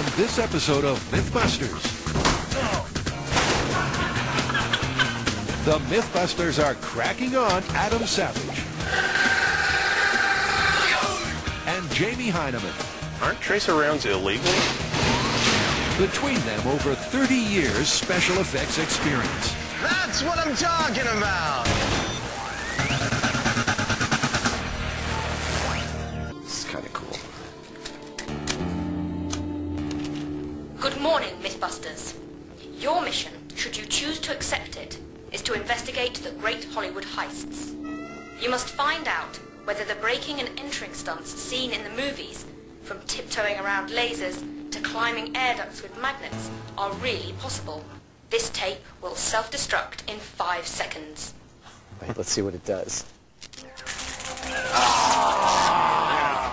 on this episode of Mythbusters. The Mythbusters are cracking on Adam Savage and Jamie Heineman. Aren't tracer rounds illegal? Between them, over 30 years special effects experience. That's what I'm talking about! This is kind of cool. Good morning, Mythbusters. Your mission, should you choose to accept it, is to investigate the great Hollywood heists. You must find out whether the breaking and entering stunts seen in the movies, from tiptoeing around lasers to climbing air ducts with magnets, are really possible. This tape will self-destruct in 5 seconds. Wait, let's see what it does.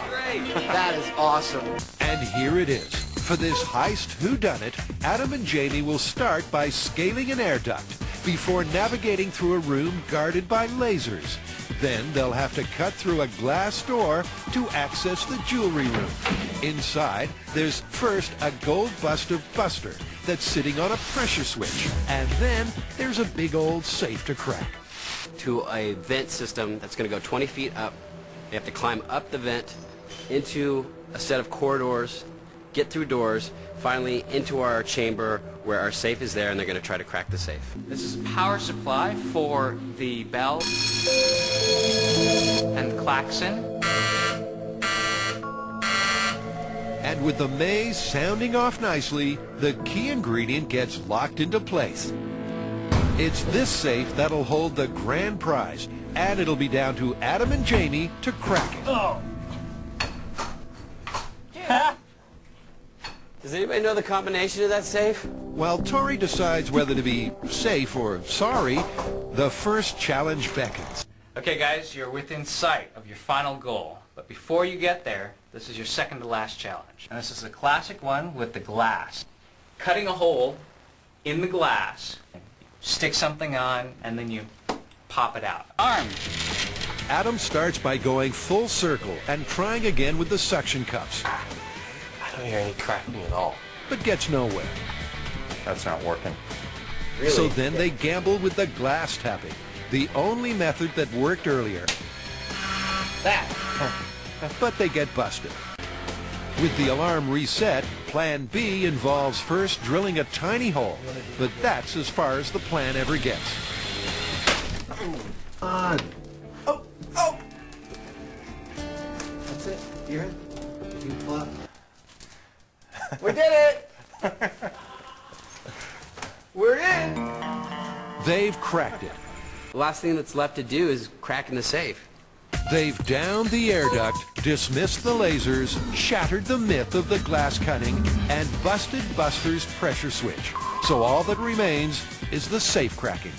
Great! That is awesome. And here it is. For this heist whodunit, Adam and Jamie will start by scaling an air duct before navigating through a room guarded by lasers. Then they'll have to cut through a glass door to access the jewelry room. Inside, there's first a gold bust of Buster that's sitting on a pressure switch. And then there's a big old safe to crack. To a vent system that's going to go 20 feet up. You have to climb up the vent into a set of corridors, get through doors, finally into our chamber where our safe is there, and they're going to try to crack the safe. This is power supply for the bell and the klaxon. And with the maze sounding off nicely, the key ingredient gets locked into place. It's this safe that'll hold the grand prize, and it'll be down to Adam and Jamie to crack it. Oh. Does anybody know the combination of that safe? While Tori decides whether to be safe or sorry, the first challenge beckons. Okay, guys, you're within sight of your final goal. But before you get there, this is your second to last challenge. And this is a classic one with the glass. Cutting a hole in the glass, stick something on, and then you pop it out. Arm! Adam starts by going full circle and trying again with the suction cups, I don't hear any cracking at all. but gets nowhere. That's not working. Really? So then they gamble with the glass tapping, the only method that worked earlier. That! But they get busted. With the alarm reset, Plan B involves first drilling a tiny hole, but that's as far as the plan ever gets. On. Oh, oh! That's it. You're in. You pull up. We did it! We're in! They've cracked it. The last thing that's left to do is cracking the safe. They've downed the air duct, dismissed the lasers, shattered the myth of the glass cutting, and busted Buster's pressure switch. So all that remains is the safe cracking.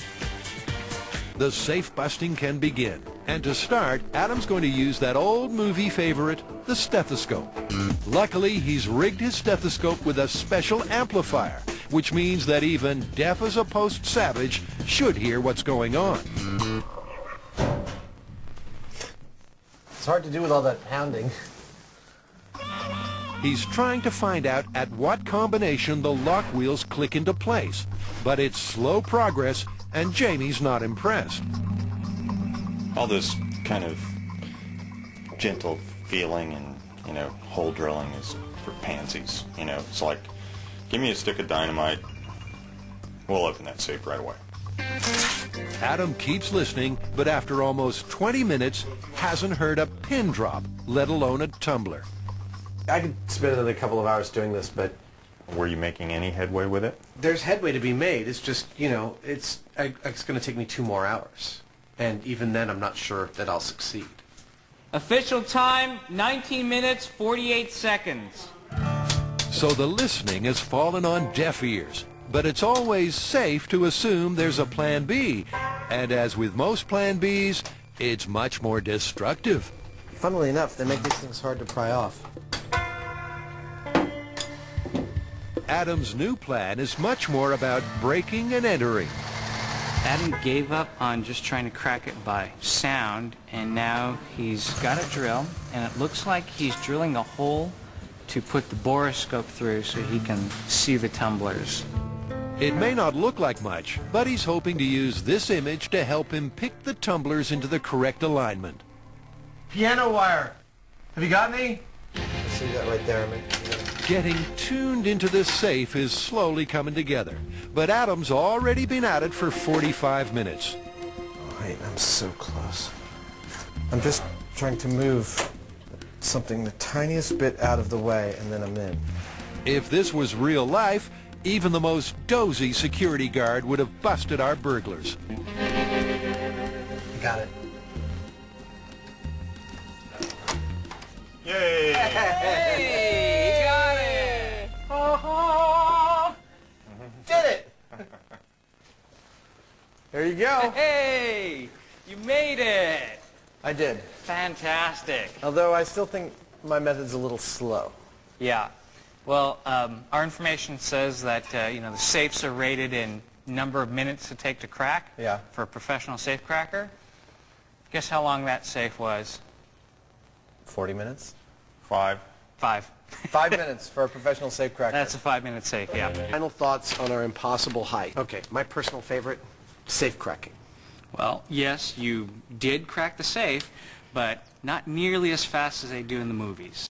The safe busting can begin. And to start, Adam's going to use that old movie favorite, the stethoscope. Luckily, he's rigged his stethoscope with a special amplifier, which means that even deaf as a post savage should hear what's going on. It's hard to do with all that pounding. He's trying to find out at what combination the lock wheels click into place. But it's slow progress, and Jamie's not impressed. All this kind of gentle feeling and, hole drilling is for pansies. It's like, give me a stick of dynamite, we'll open that safe right away. Adam keeps listening, but after almost 20 minutes, hasn't heard a pin drop, let alone a tumbler. I could spend another couple of hours doing this, but Were you making any headway with it? there's headway to be made. It's just, it's going to take me 2 more hours. And even then, I'm not sure that I'll succeed. Official time, 19 minutes, 48 seconds. So the listening has fallen on deaf ears. But it's always safe to assume there's a plan B. And as with most plan Bs, it's much more destructive. funnily enough, they make these things hard to pry off. Adam's new plan is much more about breaking and entering. Adam gave up on just trying to crack it by sound, and now he's got a drill, and it looks like he's drilling a hole to put the borescope through so he can see the tumblers. It may not look like much, but he's hoping to use this image to help him pick the tumblers into the correct alignment. Piano wire. Have you got any? I see that right there. Getting tuned into this safe is slowly coming together, but Adam's already been at it for 45 minutes. Oh, wait, I'm so close. I'm just trying to move something the tiniest bit out of the way, and then I'm in. If this was real life, even the most dozy security guard would have busted our burglars. Got it. Yay! Hey, he got it! Oh, did it! There you go. Hey, you made it! I did. Fantastic. Although I still think my method's a little slow. Yeah. Well, our information says that, the safes are rated in number of minutes to take to crack. Yeah. For a professional safe cracker. Guess how long that safe was? 40 minutes? 5. 5. 5 minutes for a professional safe cracker. That's a 5-minute safe, yeah. Final thoughts on our impossible height. Okay, my personal favorite, safe cracking. Well, yes, you did crack the safe, but not nearly as fast as they do in the movies.